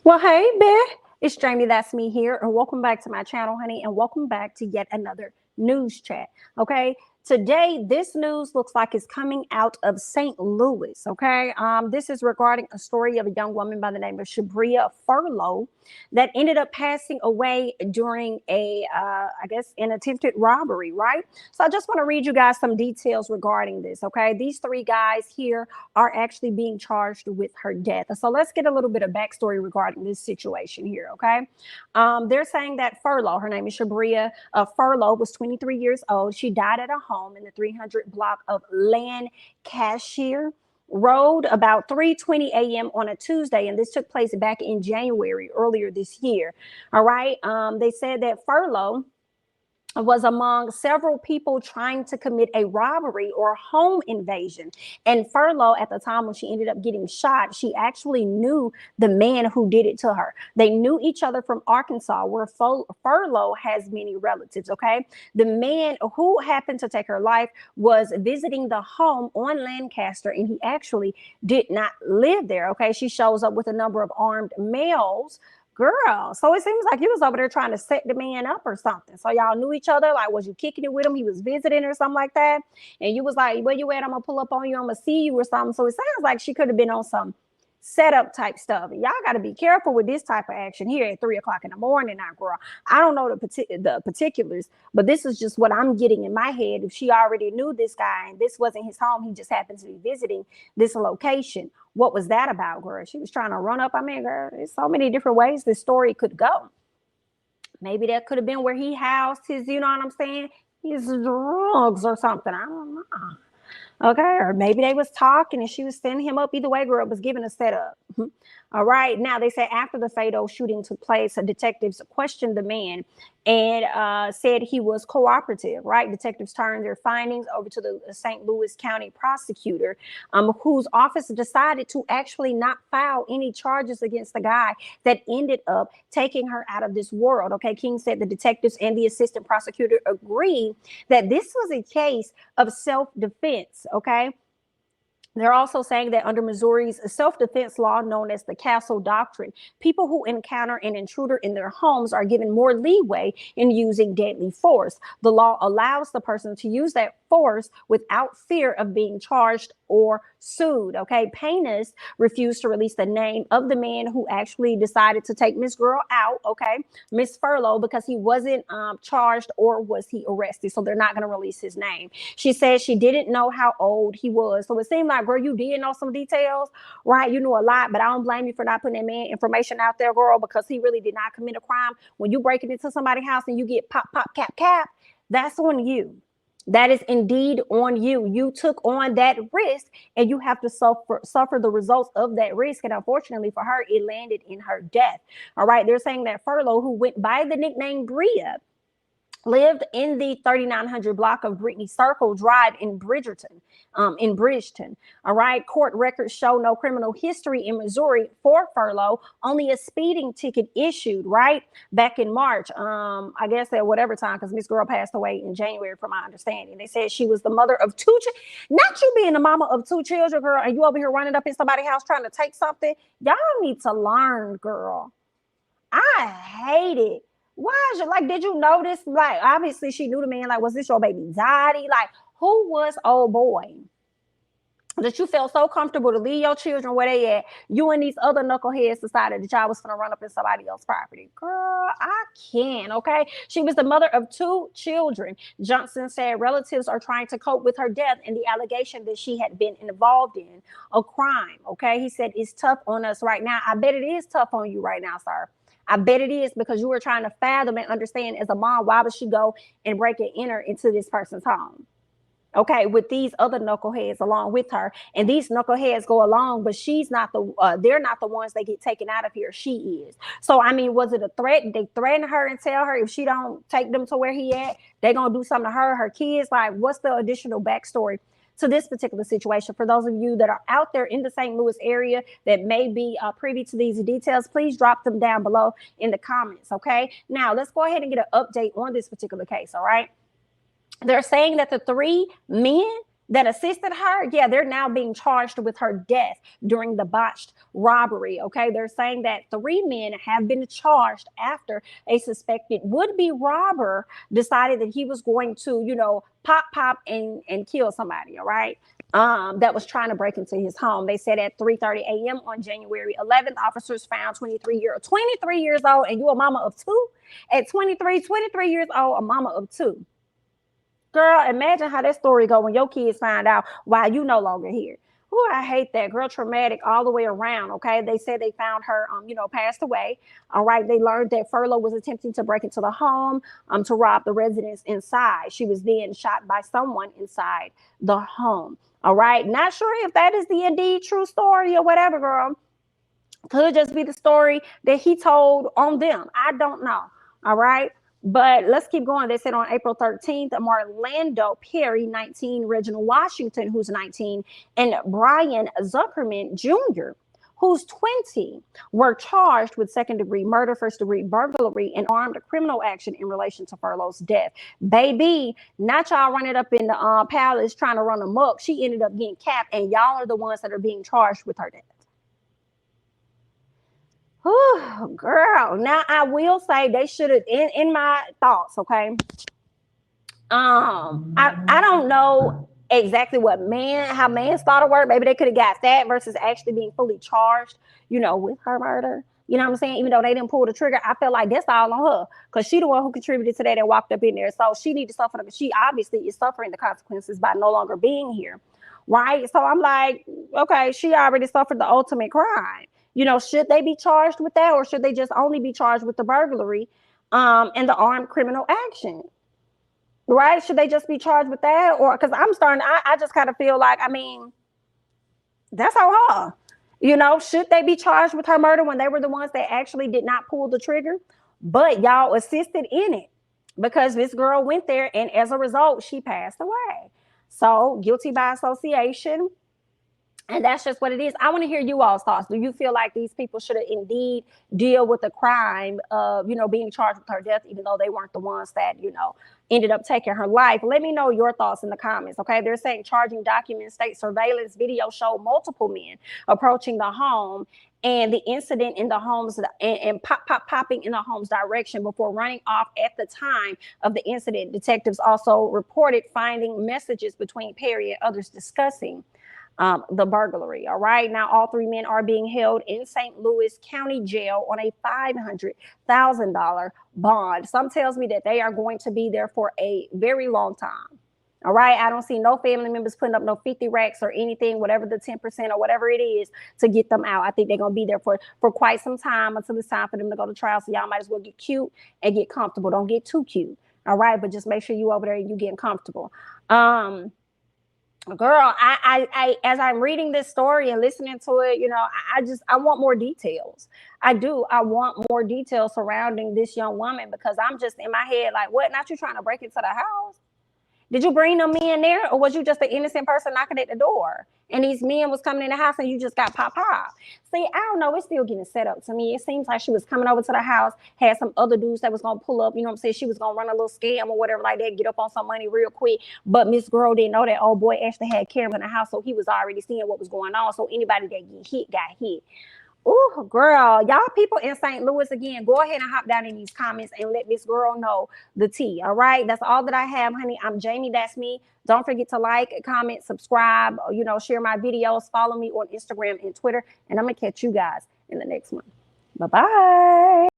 Well, hey, Beth. It's Jamie. That's me here. And welcome back to my channel, honey. And welcome back to yet another news chat. Okay. Today, this news looks like it's coming out of St. Louis. Okay. This is regarding a story of a young woman by the name of Shabria Furlow that ended up passing away during I guess, an attempted robbery, right? So I just want to read you guys some details regarding this. Okay. These three guys here are actually being charged with her death. So let's get a little bit of backstory regarding this situation here, okay? They're saying that Furlow, her name is Shabria Furlow, was 23 years old. She died at a home in the 300 block of Lancashire Road about 3:20 a.m. on a Tuesday, and this took place back in January earlier this year. All right. They said that Furlow was among several people trying to commit a robbery or home invasion. And Furlow, at the time when she ended up getting shot, she actually knew the man who did it to her. They knew each other from Arkansas, where Furlow has many relatives. Okay. The man who happened to take her life was visiting the home on Lancaster, and he actually did not live there. Okay. She shows up with a number of armed males. Girl, so it seems like you was over there trying to set the man up or something. So y'all knew each other. Like, was you kicking it with him? He was visiting or something like that. And you was like, where you at? I'm gonna pull up on you. I'm gonna see you or something. So it sounds like she could have been on some setup type stuff. And y'all got to be careful with this type of action here at 3 o'clock in the morning now, girl. I don't know the particulars, but this is just what I'm getting in my head. If she already knew this guy and this wasn't his home, he just happened to be visiting this location. What was that about, girl? She was trying to run up. I mean, girl, there's so many different ways this story could go. Maybe that could have been where he housed his, you know what I'm saying, his drugs or something. I don't know. Okay, or maybe they was talking and she was setting him up. Either way, girl, was given a setup. All right. Now they say after the fatal shooting took place, detectives questioned the man and said he was cooperative. Right. Detectives turned their findings over to the St. Louis County prosecutor, whose office decided to actually not file any charges against the guy that ended up taking her out of this world. Okay. King said the detectives and the assistant prosecutor agreed that this was a case of self-defense. Okay. They're also saying that under Missouri's self-defense law known as the Castle Doctrine, people who encounter an intruder in their homes are given more leeway in using deadly force. The law allows the person to use that force without fear of being charged or sued. Okay. Paynes refused to release the name of the man who actually decided to take Miss Girl out. Okay. Miss Furlow, because he wasn't charged or was he arrested. So they're not going to release his name. She said she didn't know how old he was. So it seemed like, girl, you did know some details, right? You knew a lot, but I don't blame you for not putting that man information out there, girl, because he really did not commit a crime. When you break it into somebody's house and you get pop, pop, cap, cap, that's on you. That is indeed on you. You took on that risk and you have to suffer the results of that risk. And unfortunately for her, it landed in her death. All right. They're saying that Furlow, who went by the nickname Bria, lived in the 3900 block of Brittany Circle Drive in Bridgerton, in Bridgeton. All right. Court records show no criminal history in Missouri for Furlow, only a speeding ticket issued, right, back in March. I guess at whatever time, because Miss Girl passed away in January, from my understanding. They said she was the mother of two, not you being the mama of two children, girl, and you over here running up in somebody's house trying to take something. Y'all need to learn, girl. I hate it. Why is it like, did you notice? Like, obviously she knew the man. Like, was this your baby daddy? Like, who was old boy that you felt so comfortable to leave your children where they at? You and these other knuckleheads decided that y'all was gonna run up in somebody else's property. Girl, I can't. Okay. She was the mother of two children. Johnson said relatives are trying to cope with her death and the allegation that she had been involved in a crime. Okay. He said it's tough on us right now. I bet it is tough on you right now, sir. I bet it is, because you were trying to fathom and understand as a mom, why would she go and break and enter into this person's home? Okay, with these other knuckleheads along with her, and these knuckleheads go along, but she's not they're not the ones that get taken out of here. She is. So I mean, was it a threat? They threaten her and tell her if she don't take them to where he at, they're gonna do something to her kids. Like, what's the additional backstory to this particular situation? For those of you that are out there in the St. Louis area that may be privy to these details, please drop them down below in the comments. Okay, now let's go ahead and get an update on this particular case. All right. They're saying that the three men that assisted her, yeah, they're now being charged with her death during the botched robbery. Okay, they're saying that 3 men have been charged after a suspected would-be robber decided that he was going to, pop and kill somebody. All right. That was trying to break into his home. They said at 3:30 a.m. on January 11th, officers found 23 years old, and you a mama of two. At 23 years old, a mama of two. Girl, imagine how that story go when your kids find out why you no longer here. Oh, I hate that. Girl, traumatic all the way around. Okay. They said they found her, passed away. All right. They learned that Furlow was attempting to break into the home, to rob the residents inside. She was then shot by someone inside the home. All right. Not sure if that is the indeed true story or whatever, girl. Could just be the story that he told on them. I don't know. All right. But let's keep going. They said on April 13th, Marlando Perry, 19, Reginald Washington, who's 19, and Brian Zuckerman Jr., who's 20, were charged with second-degree murder, first-degree burglary, and armed criminal action in relation to Furlow's death. Baby, not y'all running up in the palace trying to run amok. She ended up getting capped, and y'all are the ones that are being charged with her death. Oh, girl. Now I will say they should have in my thoughts, okay. I don't know exactly how man started work. Maybe they could have got that versus actually being fully charged, with her murder. You know what I'm saying? Even though they didn't pull the trigger, I feel like that's all on her because she the one who contributed to that and walked up in there. So she need to suffer. She obviously is suffering the consequences by no longer being here, right? So I'm like, okay, she already suffered the ultimate crime. Should they be charged with that, or should they just only be charged with the burglary and the armed criminal action? Right? Should they just be charged with that? Or because I just kind of feel like, that's on her. Should they be charged with her murder when they were the ones that actually did not pull the trigger? But y'all assisted in it because this girl went there, and as a result, she passed away. So guilty by association. And that's just what it is. I want to hear you all's thoughts. Do you feel like these people should indeed deal with the crime of, being charged with her death, even though they weren't the ones that, ended up taking her life? Let me know your thoughts in the comments. Okay. They're saying charging documents state surveillance video showed multiple men approaching the home and the incident in the homes and popping in the home's direction before running off at the time of the incident. Detectives also reported finding messages between Perry and others discussing the burglary. All right. Now, all 3 men are being held in St. Louis County Jail on a $500,000 bond. Some tells me that they are going to be there for a very long time. All right. I don't see no family members putting up no 50 racks or anything, whatever the 10% or whatever it is to get them out. I think they're going to be there for quite some time until it's time for them to go to trial. So y'all might as well get cute and get comfortable. Don't get too cute. All right. But just make sure you over there and you getting comfortable. Girl, I as I'm reading this story and listening to it, I want more details. I do. I want more details surrounding this young woman because I'm just in my head like, what? Not you trying to break into the house? Did you bring them in there, or was you just an innocent person knocking at the door? And these men was coming in the house and you just got pop. See, I don't know. It's still getting set up to me. It seems like she was coming over to the house, had some other dudes that was going to pull up. You know what I'm saying? She was going to run a little scam or whatever like that, get up on some money real quick. But Miss Girl didn't know that old boy actually had cameras in the house. So he was already seeing what was going on. So anybody that get hit got hit. Oh, girl, y'all people in St. Louis, again, go ahead and hop down in these comments and let Miss Girl know the tea. All right. That's all that I have, honey. I'm Jamie. That's me. Don't forget to like, comment, subscribe, share my videos, follow me on Instagram and Twitter. And I'm going to catch you guys in the next one. Bye-bye.